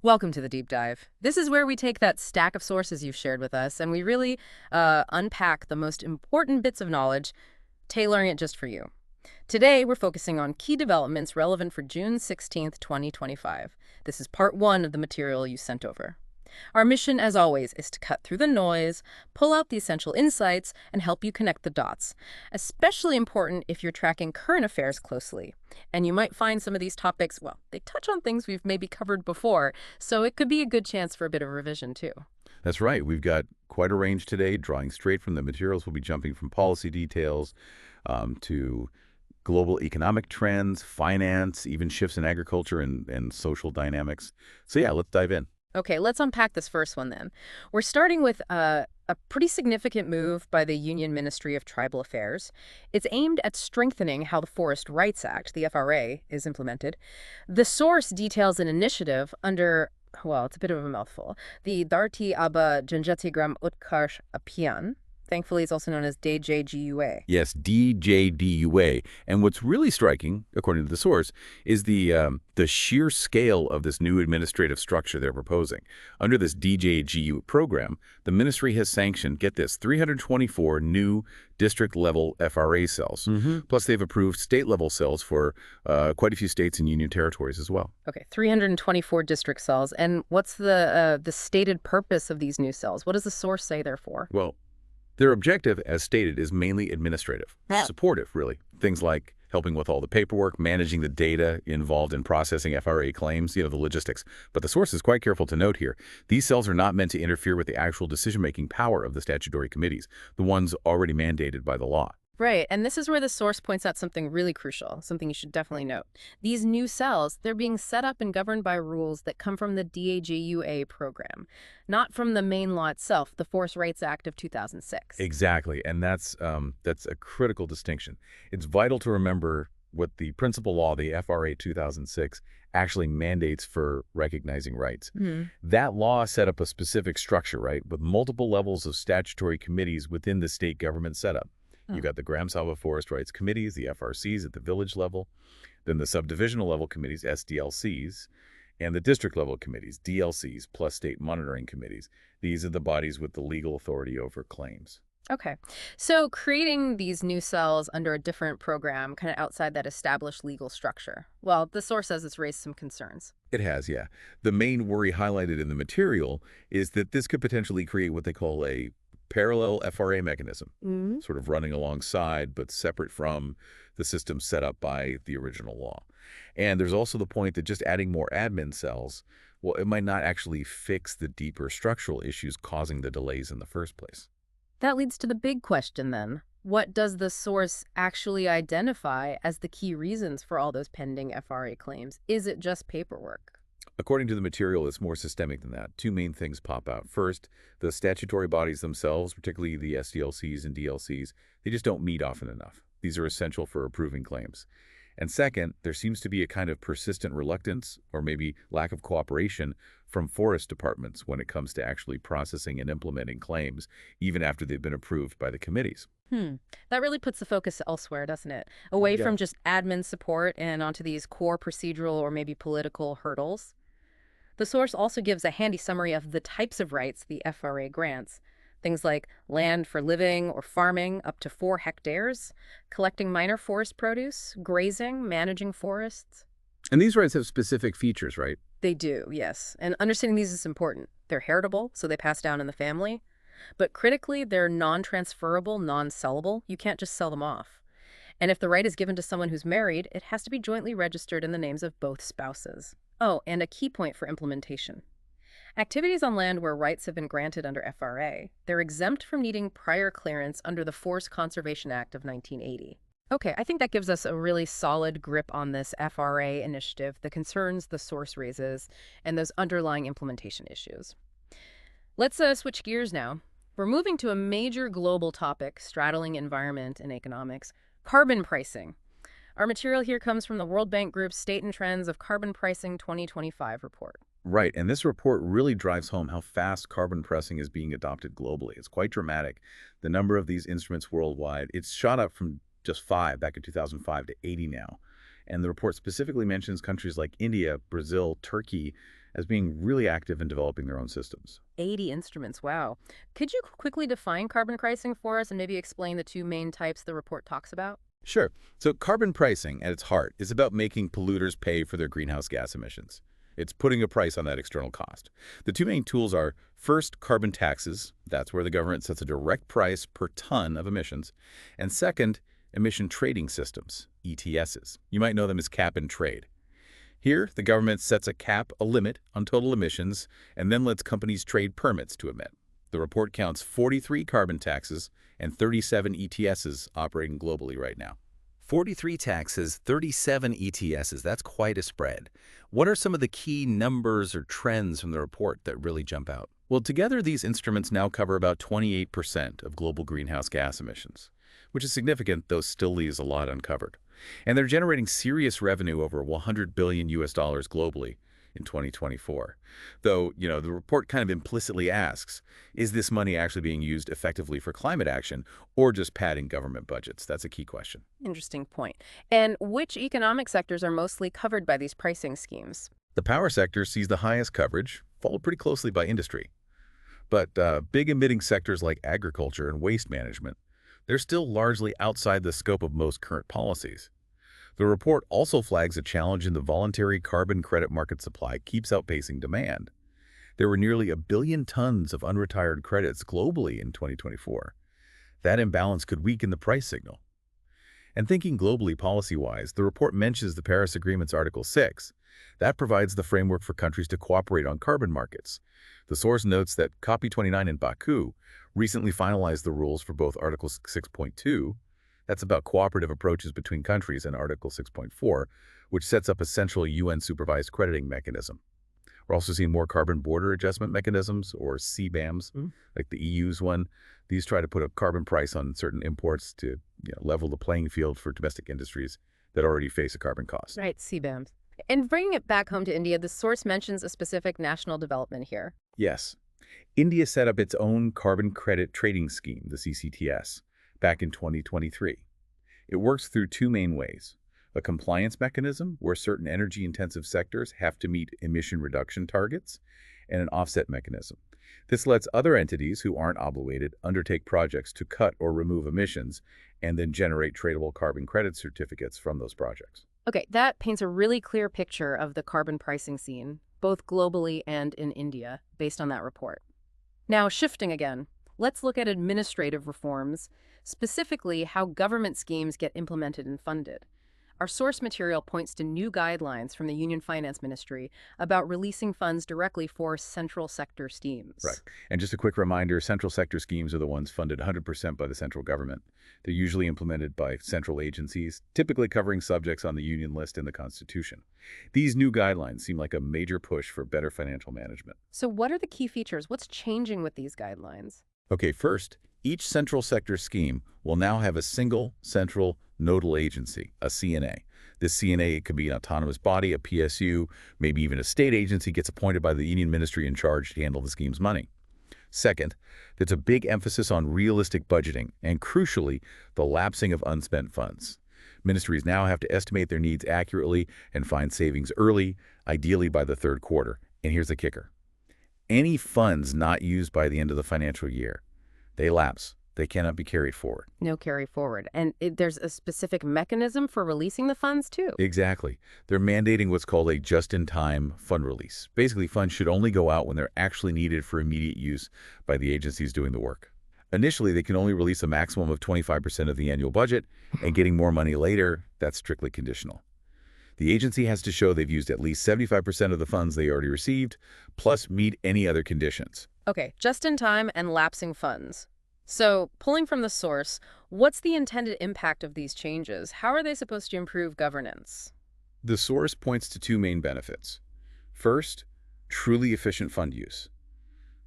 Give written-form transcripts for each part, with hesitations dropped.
Welcome to the deep dive. This is where we take that stack of sources you've shared with us and we really unpack the most important bits of knowledge, tailoring it just for you. Today, we're focusing on key developments relevant for June 16th, 2025. This is part one of the material you sent over. Our mission, as always, is to cut through the noise, pull out the essential insights, and help you connect the dots. Especially important if you're tracking current affairs closely. And you might find some of these topics, well, they touch on things we've maybe covered before, so it could be a good chance for a bit of revision, too. That's right. We've got quite a range today, drawing straight from the materials. We'll be jumping from policy details to global economic trends, finance, even shifts in agriculture and social dynamics. So yeah, let's dive in. Okay, let's unpack this first one then. We're starting with a pretty significant move by the Union Ministry of Tribal Affairs. It's aimed at strengthening how the Forest Rights Act, the FRA, is implemented. The source details an initiative under, well, it's a bit of a mouthful, the Dharti Janjatiya Utkarsh Abhiyaan. Thankfully, it's also known as DAJGUA. Yes, DJDUA. And what's really striking, according to the source, is the sheer scale of this new administrative structure they're proposing. Under this DJGU program, the ministry has sanctioned, get this, 324 new district-level FRA cells. Plus, they've approved state-level cells for quite a few states and union territories as well. Okay, 324 district cells. And what's the stated purpose of these new cells? What does the source say they're for? Well, their objective, as stated, is mainly administrative, supportive, really. Things like helping with all the paperwork, managing the data involved in processing FRA claims, the logistics. But the source is quite careful to note here, these cells are not meant to interfere with the actual decision-making power of the statutory committees, the ones already mandated by the law. Right, and this is where the source points out something really crucial, something you should definitely note. These new cells, they're being set up and governed by rules that come from the DAJUA program, not from the main law itself, the Forest Rights Act of 2006. Exactly, and that's a critical distinction. It's vital to remember what the principal law, the FRA 2006, actually mandates for recognizing rights. That law set up a specific structure, right, with multiple levels of statutory committees within the state government setup. You've got the Gram Sava Forest Rights Committees, the FRCs at the village level, then the subdivisional level committees, SDLCs, and the district level committees, DLCs, plus state monitoring committees. These are the bodies with the legal authority over claims. Okay, so creating these new cells under a different program, kind of outside that established legal structure. Well, the source says it's raised some concerns. It has, yeah. The main worry highlighted in the material is that this could potentially create what they call a parallel FRA mechanism, sort of running alongside but separate from the system set up by the original law. And there's also the point that just adding more admin cells, well, it might not actually fix the deeper structural issues causing the delays in the first place. That leads to the big question then. What does the source actually identify as the key reasons for all those pending FRA claims? Is it just paperwork? According to the material, it's more systemic than that. Two main things pop out. First, the statutory bodies themselves, particularly the SDLCs and DLCs, they just don't meet often enough. These are essential for approving claims. And second, there seems to be a kind of persistent reluctance or maybe lack of cooperation from forest departments when it comes to actually processing and implementing claims, even after they've been approved by the committees. That really puts the focus elsewhere, doesn't it? Away from just admin support and onto these core procedural or maybe political hurdles. The source also gives a handy summary of the types of rights the FRA grants. Things like land for living or farming up to 4 hectares, collecting minor forest produce, grazing, managing forests. And these rights have specific features, right? They do, yes. And understanding these is important. They're heritable, so they pass down in the family. But critically, they're non-transferable, non-sellable. You can't just sell them off. And if the right is given to someone who's married, it has to be jointly registered in the names of both spouses. Oh, and a key point for implementation. Activities on land where rights have been granted under FRA, they're exempt from needing prior clearance under the Forest Conservation Act of 1980. Okay, I think that gives us a really solid grip on this FRA initiative, the concerns the source raises, and those underlying implementation issues. Let's switch gears now. We're moving to a major global topic straddling environment and economics, carbon pricing. Our material here comes from the World Bank Group's State and Trends of Carbon Pricing 2025 report. Right, and this report really drives home how fast carbon pricing is being adopted globally. It's quite dramatic. The number of these instruments worldwide, it's shot up from just 5 back in 2005 to 80 now. And the report specifically mentions countries like India, Brazil, Turkey, as being really active in developing their own systems. 80 instruments, wow. Could you quickly define carbon pricing for us and maybe explain the two main types the report talks about? Sure. So carbon pricing, at its heart, is about making polluters pay for their greenhouse gas emissions. It's putting a price on that external cost. The two main tools are, first, carbon taxes. That's where the government sets a direct price per ton of emissions. And second, emission trading systems, ETSs. You might know them as cap and trade. Here, the government sets a limit on total emissions, and then lets companies trade permits to emit. The report counts 43 carbon taxes and 37 ETSs operating globally right now. 43 taxes, 37 ETSs, that's quite a spread. What are some of the key numbers or trends from the report that really jump out? Well, together these instruments now cover about 28% of global greenhouse gas emissions, which is significant, though still leaves a lot uncovered. And they're generating serious revenue, over $100 billion globally in 2024. Though, the report kind of implicitly asks, is this money actually being used effectively for climate action or just padding government budgets? That's a key question. Interesting point. And which economic sectors are mostly covered by these pricing schemes? The power sector sees the highest coverage, followed pretty closely by industry. But big emitting sectors like agriculture and waste management, they're still largely outside the scope of most current policies. The report also flags a challenge in the voluntary carbon credit market supply keeps outpacing demand. There were nearly 1 billion tons of unretired credits globally in 2024. That imbalance could weaken the price signal. And thinking globally policy-wise, the report mentions the Paris Agreement's Article 6. That provides the framework for countries to cooperate on carbon markets. The source notes that COP29 in Baku recently finalized the rules for both Article 6.2, that's about cooperative approaches between countries, and Article 6.4, which sets up a central UN-supervised crediting mechanism. We're also seeing more carbon border adjustment mechanisms, or CBAMs, like the EU's one. These try to put a carbon price on certain imports to level the playing field for domestic industries that already face a carbon cost. Right, CBAMs. And bringing it back home to India, the source mentions a specific national development here. Yes. India set up its own carbon credit trading scheme, the CCTS, back in 2023. It works through two main ways: a compliance mechanism where certain energy-intensive sectors have to meet emission reduction targets, and an offset mechanism. This lets other entities who aren't obligated undertake projects to cut or remove emissions and then generate tradable carbon credit certificates from those projects. Okay, that paints a really clear picture of the carbon pricing scene, both globally and in India, based on that report. Now, shifting again, let's look at administrative reforms, specifically how government schemes get implemented and funded. Our source material points to new guidelines from the Union Finance Ministry about releasing funds directly for central sector schemes. Right. And just a quick reminder, central sector schemes are the ones funded 100% by the central government. They're usually implemented by central agencies, typically covering subjects on the union list in the Constitution. These new guidelines seem like a major push for better financial management. So what are the key features? What's changing with these guidelines? Okay, first, each central sector scheme will now have a single central nodal agency, a CNA. This CNA could be an autonomous body, a PSU, maybe even a state agency gets appointed by the union ministry in charge to handle the scheme's money. Second, there's a big emphasis on realistic budgeting and, crucially, the lapsing of unspent funds. Ministries now have to estimate their needs accurately and find savings early, ideally by the third quarter. And here's the kicker: any funds not used by the end of the financial year, they lapse. They cannot be carried forward. No carry forward. And there's a specific mechanism for releasing the funds, too. Exactly. They're mandating what's called a just-in-time fund release. Basically, funds should only go out when they're actually needed for immediate use by the agencies doing the work. Initially, they can only release a maximum of 25% of the annual budget, and getting more money later, that's strictly conditional. The agency has to show they've used at least 75% of the funds they already received, plus meet any other conditions. Okay, just in time and lapsing funds. So, pulling from the source, what's the intended impact of these changes? How are they supposed to improve governance? The source points to two main benefits. First, truly efficient fund use.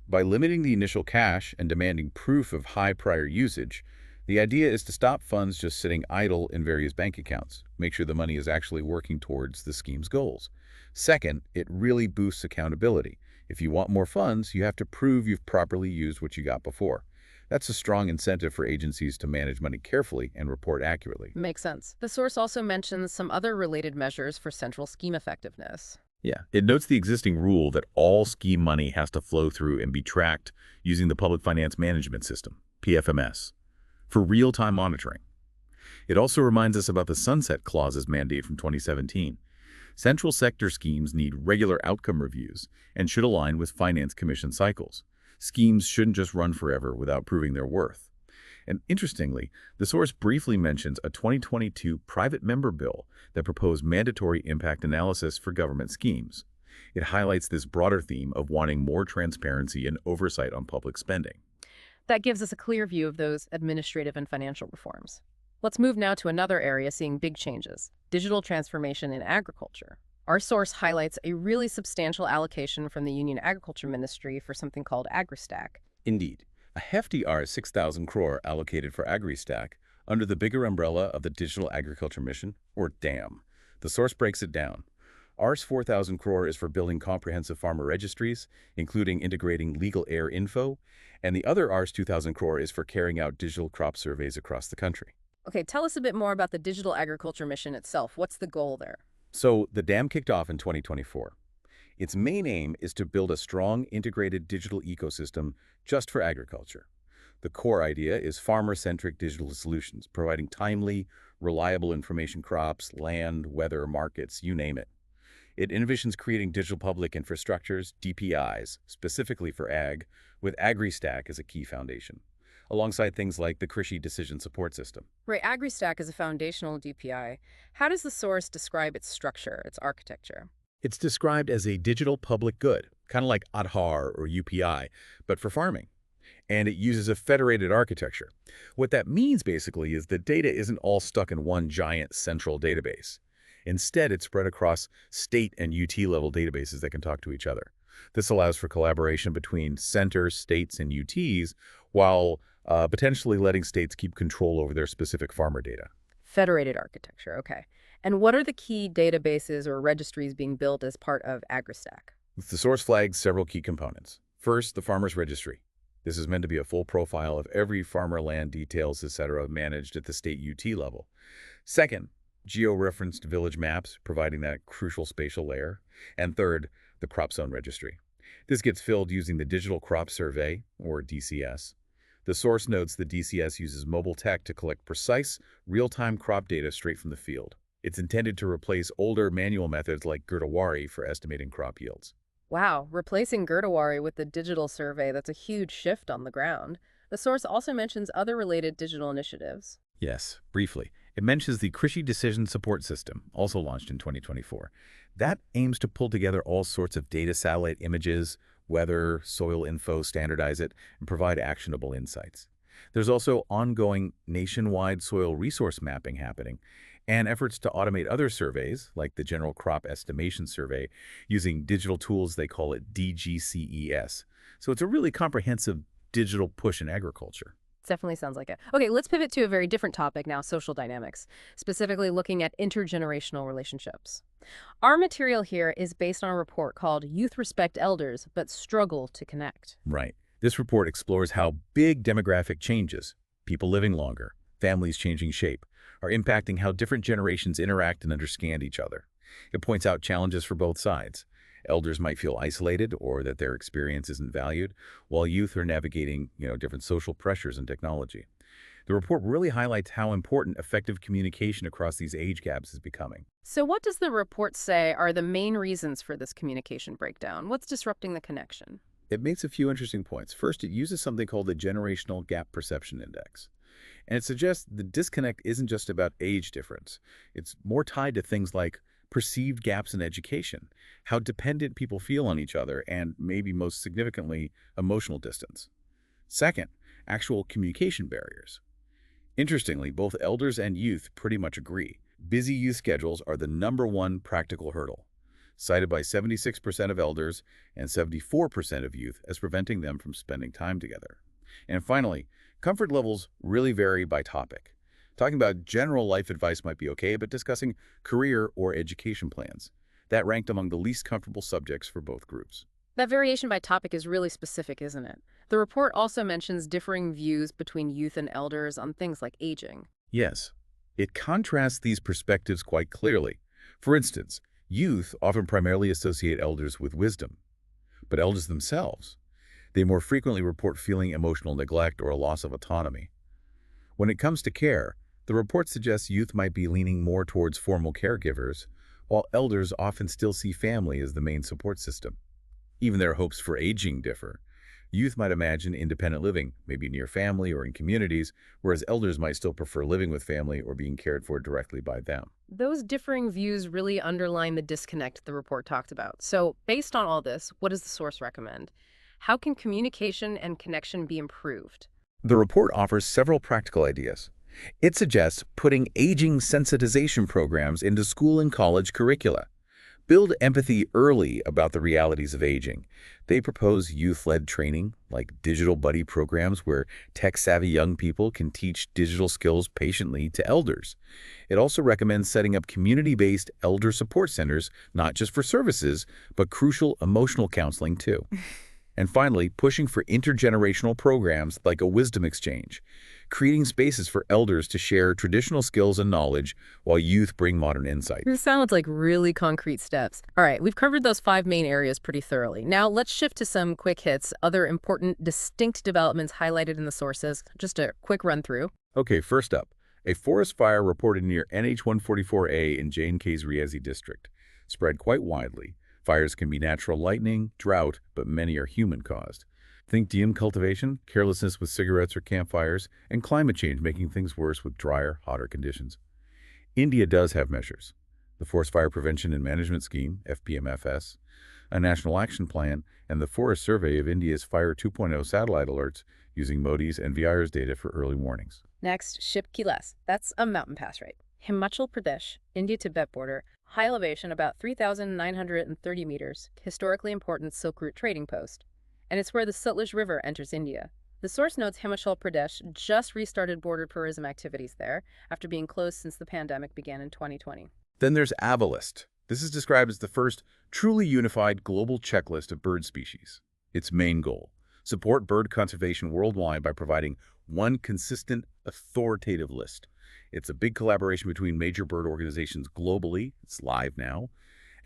By limiting the initial cash and demanding proof of high prior usage, the idea is to stop funds just sitting idle in various bank accounts, make sure the money is actually working towards the scheme's goals. Second, it really boosts accountability. If you want more funds, you have to prove you've properly used what you got before. That's a strong incentive for agencies to manage money carefully and report accurately. Makes sense. The source also mentions some other related measures for central scheme effectiveness. Yeah, it notes the existing rule that all scheme money has to flow through and be tracked using the Public Finance Management System, PFMS, for real-time monitoring. It also reminds us about the Sunset Clause's mandate from 2017. Central sector schemes need regular outcome reviews and should align with Finance Commission cycles. Schemes shouldn't just run forever without proving their worth. And interestingly, the source briefly mentions a 2022 private member bill that proposed mandatory impact analysis for government schemes. It highlights this broader theme of wanting more transparency and oversight on public spending. That gives us a clear view of those administrative and financial reforms. Let's move now to another area seeing big changes: digital transformation in agriculture. Our source highlights a really substantial allocation from the Union Agriculture Ministry for something called Agri Stack. Indeed, a hefty Rs 6,000 crore allocated for Agri Stack under the bigger umbrella of the Digital Agriculture Mission, or DAM. The source breaks it down. Rs 4,000 crore is for building comprehensive farmer registries, including integrating legal air info, and the other Rs 2,000 crore is for carrying out digital crop surveys across the country. Okay, tell us a bit more about the Digital Agriculture Mission itself. What's the goal there? So the DAM kicked off in 2024. Its main aim is to build a strong, integrated digital ecosystem just for agriculture. The core idea is farmer-centric digital solutions, providing timely, reliable information crops, land, weather, markets, you name it. It envisions creating digital public infrastructures, DPIs, specifically for ag, with Agri Stack as a key foundation, alongside things like the Krishi Decision Support System. Right, Agri Stack is a foundational DPI. How does the source describe its structure, its architecture? It's described as a digital public good, kind of like Aadhaar or UPI, but for farming. And it uses a federated architecture. What that means basically is the data isn't all stuck in one giant central database. Instead, it's spread across state and UT level databases that can talk to each other. This allows for collaboration between centers, states, and UTs, while potentially letting states keep control over their specific farmer data. Federated architecture, okay. And what are the key databases or registries being built as part of Agri Stack? The source flags several key components. First, the Farmer's Registry. This is meant to be a full profile of every farmer land details, etc., managed at the state UT level. Second, geo-referenced village maps, providing that crucial spatial layer. And third, the Crop Zone Registry. This gets filled using the Digital Crop Survey, or DCS. The source notes the DCS uses mobile tech to collect precise, real-time crop data straight from the field. It's intended to replace older manual methods like Girdawari for estimating crop yields. Wow, replacing Girdawari with the digital survey, that's a huge shift on the ground. The source also mentions other related digital initiatives. Yes, briefly. It mentions the Krishi Decision Support System, also launched in 2024. That aims to pull together all sorts of data satellite images, weather, soil info, standardize it, and provide actionable insights. There's also ongoing nationwide soil resource mapping happening, and efforts to automate other surveys, like the General Crop Estimation Survey, using digital tools. They call it DGCES. So it's a really comprehensive digital push in agriculture. Definitely sounds like it. Okay, let's pivot to a very different topic now, social dynamics, specifically looking at intergenerational relationships. Our material here is based on a report called Youth Respect Elders, but Struggle to Connect. Right. This report explores how big demographic changes, people living longer, families changing shape, are impacting how different generations interact and understand each other. It points out challenges for both sides. Elders might feel isolated or that their experience isn't valued, while youth are navigating, different social pressures and technology. The report really highlights how important effective communication across these age gaps is becoming. So what does the report say are the main reasons for this communication breakdown? What's disrupting the connection? It makes a few interesting points. First, it uses something called the Generational Gap Perception Index. And it suggests the disconnect isn't just about age difference. It's more tied to things like perceived gaps in education, how dependent people feel on each other, and maybe most significantly, emotional distance. Second, actual communication barriers. Interestingly, both elders and youth pretty much agree. Busy youth schedules are the #1 practical hurdle, cited by 76% of elders and 74% of youth as preventing them from spending time together. And finally, comfort levels really vary by topic. Talking about general life advice might be okay, but discussing career or education plans, that ranked among the least comfortable subjects for both groups. That variation by topic is really specific, isn't it? The report also mentions differing views between youth and elders on things like aging. Yes, it contrasts these perspectives quite clearly. For instance, Youth often primarily associate elders with wisdom, but elders themselves, they more frequently report feeling emotional neglect or a loss of autonomy. When it comes to care, the report suggests youth might be leaning more towards formal caregivers, while elders often still see family as the main support system. Even their hopes for aging differ. Youth might imagine independent living, maybe near family or in communities, whereas elders might still prefer living with family or being cared for directly by them. Those differing views really underline the disconnect the report talked about. So, based on all this, what does the source recommend? How can communication and connection be improved? The report offers several practical ideas. It suggests putting aging sensitization programs into school and college curricula. Build empathy early about the realities of aging. They propose youth-led training, like digital buddy programs where tech-savvy young people can teach digital skills patiently to elders. It also recommends setting up community-based elder support centers, not just for services, but crucial emotional counseling too. And finally, pushing for intergenerational programs like a wisdom exchange, creating spaces for elders to share traditional skills and knowledge while youth bring modern insight. This sounds like really concrete steps. All right, we've covered those 5 main areas pretty thoroughly. Now let's shift to some quick hits, other important, distinct developments highlighted in the sources. Just a quick run through. Okay, first up, a forest fire reported near NH-144A in J&K's Riezi district. Spread quite widely. Fires can be natural lightning, drought, but many are human-caused. Think DM cultivation, carelessness with cigarettes or campfires, and climate change making things worse with drier, hotter conditions. India does have measures. The Forest Fire Prevention and Management Scheme, FPMFS, a National Action Plan, and the Forest Survey of India's Fire 2.0 satellite alerts using Modi's and VIR's data for early warnings. Next, Ship Kiles. That's a mountain pass ride. Himachal Pradesh, India-Tibet border, high elevation about 3,930 meters, historically important Silk Route trading post. And it's where the Sutlej River enters India. The source notes Himachal Pradesh just restarted border tourism activities there after being closed since the pandemic began in 2020. Then there's Avalist. This is described as the first truly unified global checklist of bird species. Its main goal: support bird conservation worldwide by providing one consistent, authoritative list. It's a big collaboration between major bird organizations globally, it's live now,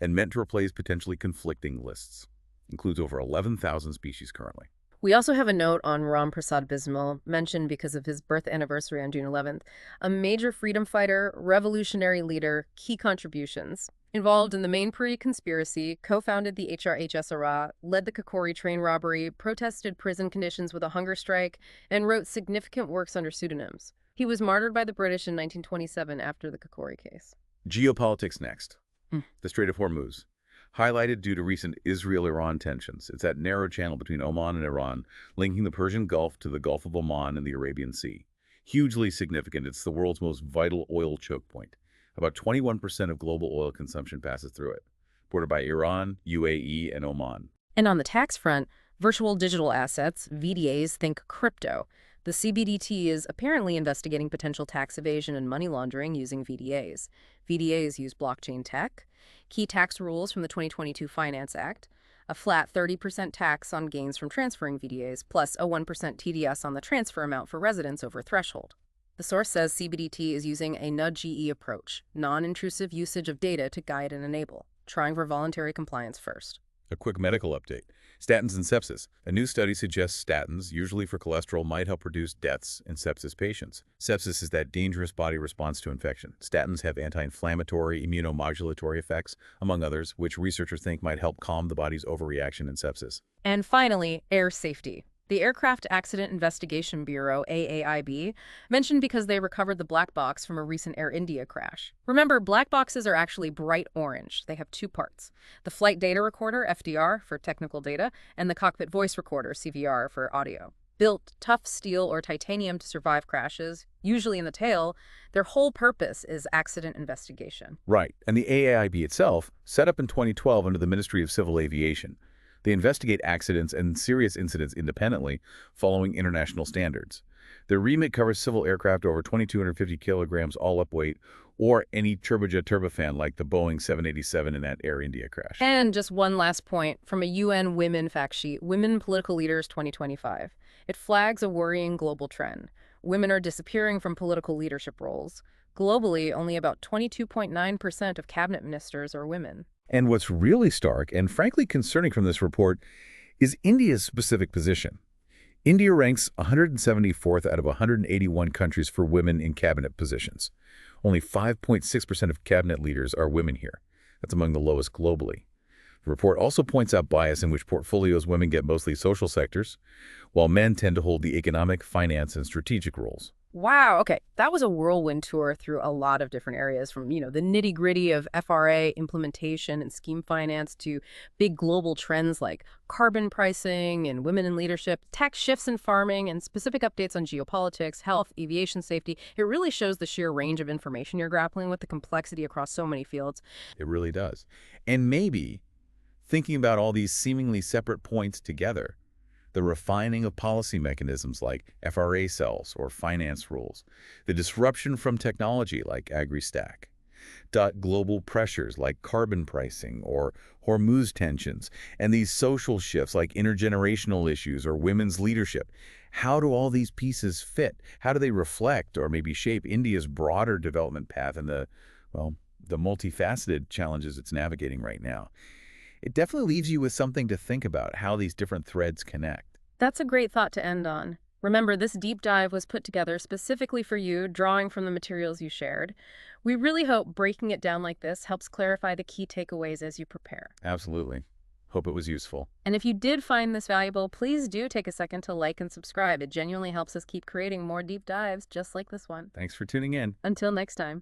and meant to replace potentially conflicting lists. Includes over 11,000 species currently. We also have a note on Ram Prasad Bismil, mentioned because of his birth anniversary on June 11th, a major freedom fighter, revolutionary leader, key contributions. Involved in the Mainpuri conspiracy, co-founded the HRHSRA, led the Kakori train robbery, protested prison conditions with a hunger strike, and wrote significant works under pseudonyms. He was martyred by the British in 1927 after the Kakori case. Geopolitics next. The Strait of Hormuz. Highlighted due to recent Israel-Iran tensions. It's that narrow channel between Oman and Iran, linking the Persian Gulf to the Gulf of Oman and the Arabian Sea. Hugely significant. It's the world's most vital oil choke point. About 21% of global oil consumption passes through it, bordered by Iran, UAE, and Oman. And on the tax front, virtual digital assets, VDAs, think crypto. The CBDT is apparently investigating potential tax evasion and money laundering using VDAs. VDAs use blockchain tech, key tax rules from the 2022 Finance Act, a flat 30% tax on gains from transferring VDAs, plus a 1% TDS on the transfer amount for residents over threshold. The source says CBDT is using a NUG-GE approach, non-intrusive usage of data to guide and enable, trying for voluntary compliance first. A quick medical update. Statins and sepsis. A new study suggests statins, usually for cholesterol, might help reduce deaths in sepsis patients. Sepsis is that dangerous body response to infection. Statins have anti-inflammatory, immunomodulatory effects, among others, which researchers think might help calm the body's overreaction in sepsis. And finally, air safety. The Aircraft Accident Investigation Bureau, AAIB, mentioned because they recovered the black box from a recent Air India crash. Remember, black boxes are actually bright orange. They have 2 parts: the flight data recorder, FDR, for technical data, and the cockpit voice recorder, CVR, for audio. Built tough steel or titanium to survive crashes, usually in the tail, their whole purpose is accident investigation. Right, and the AAIB itself, set up in 2012 under the Ministry of Civil Aviation. They investigate accidents and serious incidents independently, following international standards. Their remit covers civil aircraft over 2,250 kilograms all-up weight, or any turbojet turbofan like the Boeing 787 in that Air India crash. And just one last point from a UN Women fact sheet, Women Political Leaders 2025. It flags a worrying global trend. Women are disappearing from political leadership roles. Globally, only about 22.9% of cabinet ministers are women. And what's really stark and frankly concerning from this report is India's specific position. India ranks 174th out of 181 countries for women in cabinet positions. Only 5.6% of cabinet leaders are women here. That's among the lowest globally. The report also points out bias in which portfolios women get mostly social sectors, while men tend to hold the economic, finance, and strategic roles. Wow, okay. That was a whirlwind tour through a lot of different areas from, the nitty-gritty of FRA implementation and scheme finance to big global trends like carbon pricing and women in leadership, tech shifts in farming, and specific updates on geopolitics, health, aviation safety. It really shows the sheer range of information you're grappling with, the complexity across so many fields. It really does. And maybe thinking about all these seemingly separate points together, the refining of policy mechanisms like FRA cells or finance rules, the disruption from technology like Agri Stack, global pressures like carbon pricing or Hormuz tensions, and these social shifts like intergenerational issues or women's leadership. How do all these pieces fit? How do they reflect or maybe shape India's broader development path and the multifaceted challenges it's navigating right now? It definitely leaves you with something to think about, how these different threads connect. That's a great thought to end on. Remember, this deep dive was put together specifically for you, drawing from the materials you shared. We really hope breaking it down like this helps clarify the key takeaways as you prepare. Absolutely. Hope it was useful. And if you did find this valuable, please do take a second to like and subscribe. It genuinely helps us keep creating more deep dives just like this one. Thanks for tuning in. Until next time.